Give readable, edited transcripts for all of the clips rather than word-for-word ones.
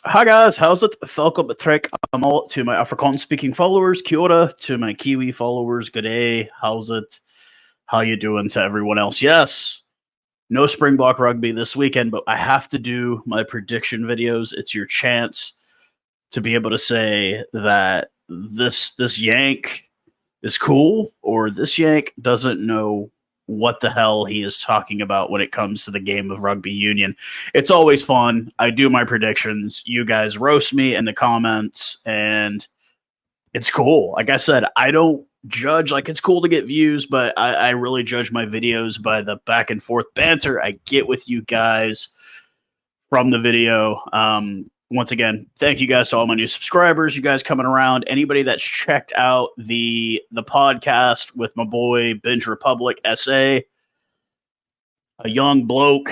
Hi guys, how's it? Welcome to my Afrikaans speaking followers. Kia ora to my Kiwi followers. Good day. How's it? How you doing to everyone else? Yes, no Springbok rugby this weekend, but I have to do my prediction videos. It's your chance to be able to say that this Yank is cool or this Yank doesn't know what the hell he is talking about when it comes to the game of rugby union. It's always fun. I do my predictions. You guys roast me in the comments, and it's cool. Like I said, I don't judge. Like, it's cool to get views, but I really judge my videos by the back and forth banter I get with you guys from the video. Once again, thank you guys to all my new subscribers, you guys coming around. Anybody that's checked out the podcast with my boy Binge Republic SA, a young bloke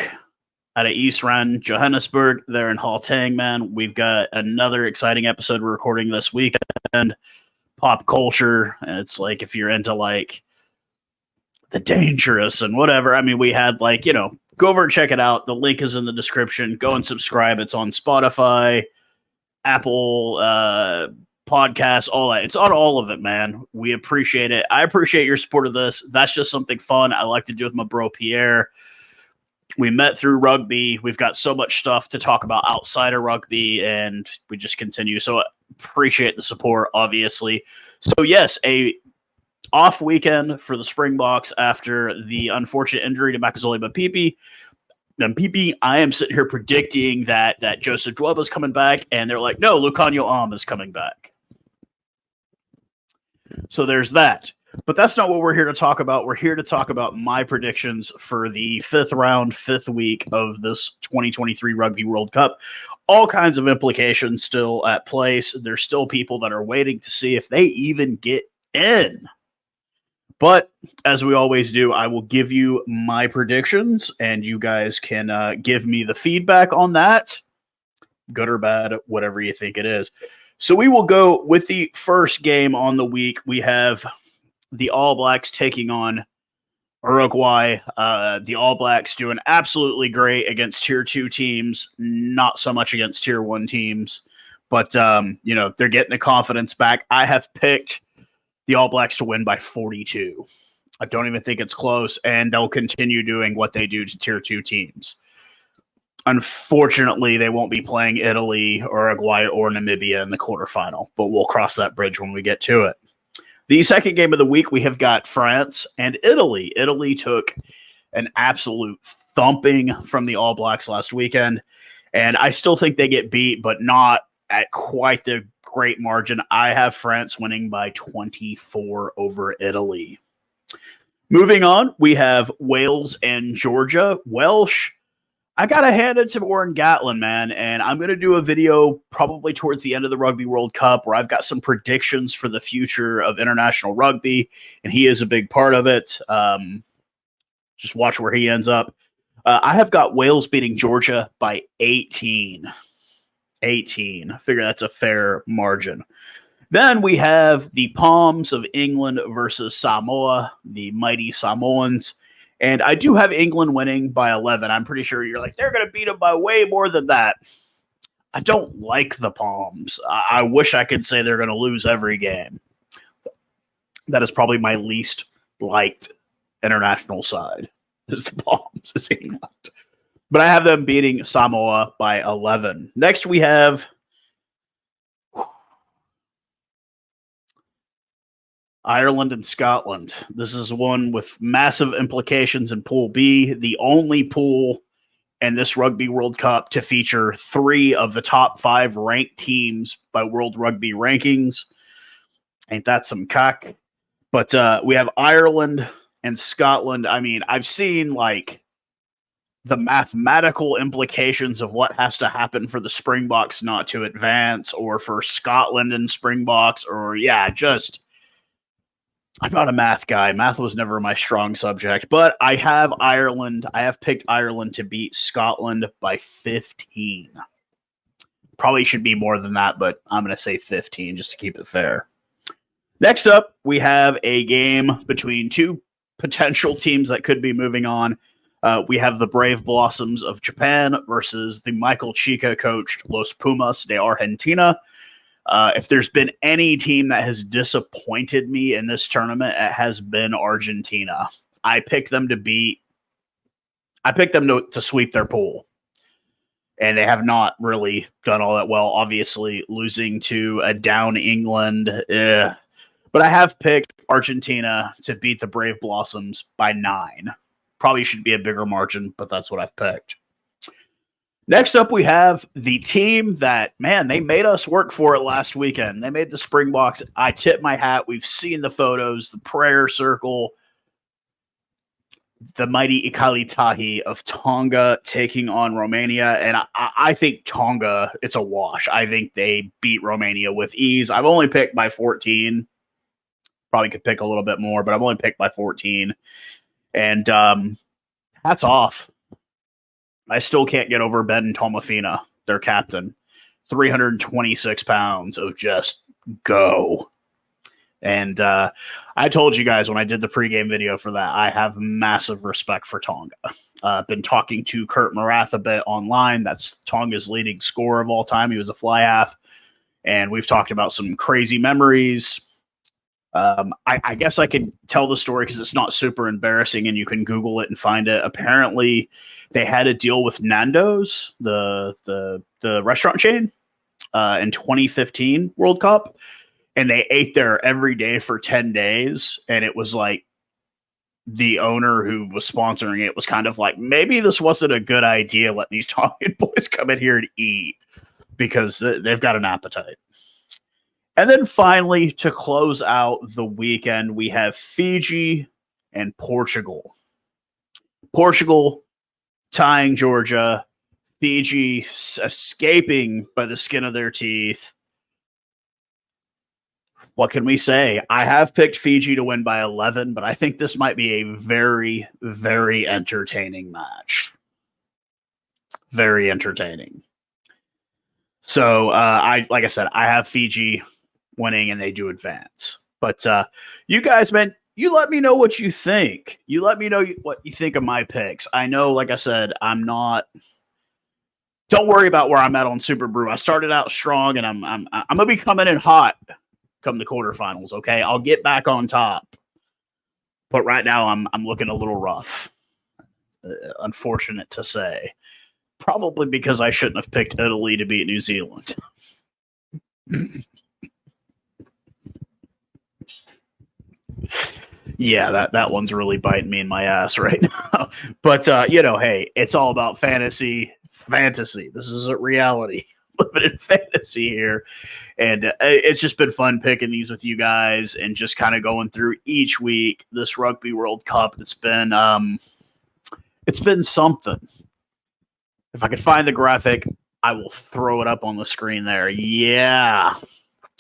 out of East Rand, Johannesburg, there in Gauteng, man. We've got another exciting episode we're recording this weekend. Pop culture, and it's like if you're into like the dangerous and whatever. I mean, we had like, go over and check it out. The link is in the description. Go and subscribe. It's on Spotify, Apple Podcasts, all that. It's on all of it, man. We appreciate it. I appreciate your support of this. That's just something fun I like to do with my bro Pierre. We met through rugby. We've got so much stuff to talk about outside of rugby, and we just continue. So I appreciate the support, obviously. So yes, a off weekend for the Springboks after the unfortunate injury to Makazole Mpipi. I am sitting here predicting that Joseph Dweba is coming back, and they're like, no, Lucanio Am is coming back. So there's that. But that's not what we're here to talk about. We're here to talk about my predictions for the fifth week of this 2023 Rugby World Cup. All kinds of implications still at place. There's still people that are waiting to see if they even get in. But as we always do, I will give you my predictions, and you guys can give me the feedback on that, good or bad, whatever you think it is. So we will go with the first game on the week. We have the All Blacks taking on Uruguay. The All Blacks doing absolutely great against Tier 2 teams, not so much against Tier 1 teams. But, they're getting the confidence back. I have picked the All Blacks to win by 42. I don't even think it's close, and they'll continue doing what they do to Tier 2 teams. Unfortunately, they won't be playing Italy, Uruguay, or Namibia in the quarterfinal, but we'll cross that bridge when we get to it. The second game of the week, we have got France and Italy. Italy took an absolute thumping from the All Blacks last weekend, and I still think they get beat, but not at quite the great margin. I have France winning by 24 over Italy. Moving on, we have Wales and Georgia. Welsh, I got to hand it to Warren Gatland, man, and I'm going to do a video probably towards the end of the Rugby World Cup where I've got some predictions for the future of international rugby, and he is a big part of it. Just watch where he ends up. I have got Wales beating Georgia by 18. I figure that's a fair margin. Then we have the Palms of England versus Samoa, the mighty Samoans. And I do have England winning by 11. I'm pretty sure you're like, they're going to beat them by way more than that. I don't like the Palms. I wish I could say they're going to lose every game. That is probably my least liked international side, is the Palms, is England. But I have them beating Samoa by 11. Next, we have Ireland and Scotland. This is one with massive implications in Pool B, the only pool in this Rugby World Cup to feature 3 of the top 5 ranked teams by World Rugby rankings. Ain't that some cock? But we have Ireland and Scotland. I mean, I've seen like the mathematical implications of what has to happen for the Springboks not to advance, or for Scotland and Springboks, or I'm not a math guy. Math was never my strong subject, but I have Ireland. I have picked Ireland to beat Scotland by 15. Probably should be more than that, but I'm going to say 15 just to keep it fair. Next up, we have a game between 2 potential teams that could be moving on. We have the Brave Blossoms of Japan versus the Michael Chica coached Los Pumas de Argentina. If there's been any team that has disappointed me in this tournament, it has been Argentina. I picked them to sweep their pool, and they have not really done all that well. Obviously, losing to a down England, but I have picked Argentina to beat the Brave Blossoms by 9. Probably should be a bigger margin, but that's what I've picked. Next up, we have the team that, man, they made us work for it last weekend. They made the Springboks. I tip my hat. We've seen the photos, the prayer circle, the mighty Ikalitahi of Tonga taking on Romania. And I think Tonga, it's a wash. I think they beat Romania with ease. I've only picked by 14. Probably could pick a little bit more, but I've only picked by 14. And hats off. I still can't get over Ben Tomafina, their captain. 326 pounds of just go. And I told you guys when I did the pregame video for that, I have massive respect for Tonga. I've been talking to Kurt Marath a bit online. That's Tonga's leading scorer of all time. He was a fly half. And we've talked about some crazy memories. I guess I could tell the story because it's not super embarrassing and you can Google it and find it. Apparently, they had a deal with Nando's, the restaurant chain, in 2015 World Cup, and they ate there every day for 10 days. And it was like the owner who was sponsoring it was kind of like, maybe this wasn't a good idea. Let these Tongan boys come in here and eat because they've got an appetite. And then finally, to close out the weekend, we have Fiji and Portugal. Portugal tying Georgia, Fiji escaping by the skin of their teeth. What can we say? I have picked Fiji to win by 11, but I think this might be a very, very entertaining match. Very entertaining. So, like I said, I have Fiji winning and they do advance. But you guys, man, you let me know what you think. You let me know what you think of my picks. I know, like I said, don't worry about where I'm at on Super Brew. I started out strong and I'm gonna be coming in hot come the quarterfinals. Okay, I'll get back on top. But right now I'm looking a little rough. Unfortunate to say. Probably because I shouldn't have picked Italy to beat New Zealand. Yeah, that one's really biting me in my ass right now. But, hey, it's all about fantasy. This isn't reality. Living in fantasy here. And it's just been fun picking these with you guys and just kind of going through each week this Rugby World Cup. It's been something. If I could find the graphic, I will throw it up on the screen there. Yeah.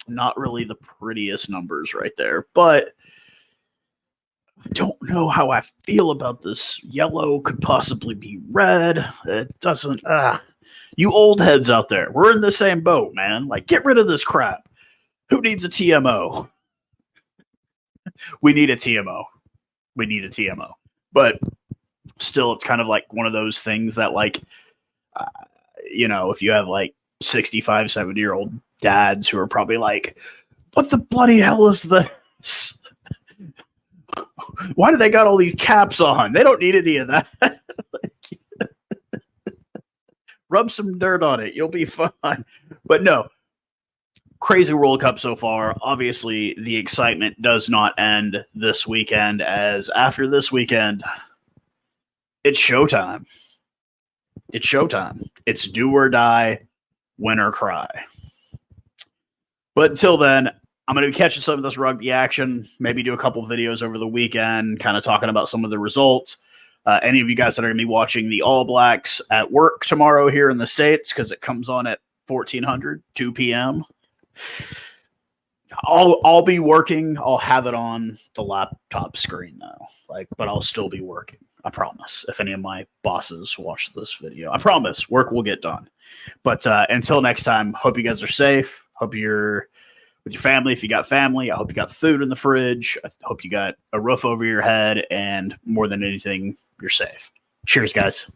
Not really the prettiest numbers right there, but I don't know how I feel about this. Yellow could possibly be red. It doesn't. You old heads out there, we're in the same boat, man. Like, get rid of this crap. Who needs a TMO? We need a TMO. But still, it's kind of like one of those things that, like, if you have like 65, 70-year-old dads who are probably like, what the bloody hell is this? Why do they got all these caps on? They don't need any of that. Rub some dirt on it. You'll be fine. But no, crazy World Cup so far. Obviously, the excitement does not end this weekend, as after this weekend, it's showtime. It's do or die, win or cry. But until then, I'm going to be catching some of this rugby action, maybe do a couple videos over the weekend, kind of talking about some of the results. Any of you guys that are going to be watching the All Blacks at work tomorrow here in the States, because it comes on at 1400, 2 p.m. I'll be working. I'll have it on the laptop screen though, but I'll still be working. I promise. If any of my bosses watch this video, I promise work will get done. But until next time, hope you guys are safe. Hope you're with your family. If you got family, I hope you got food in the fridge. I hope you got a roof over your head, and more than anything, you're safe. Cheers, guys.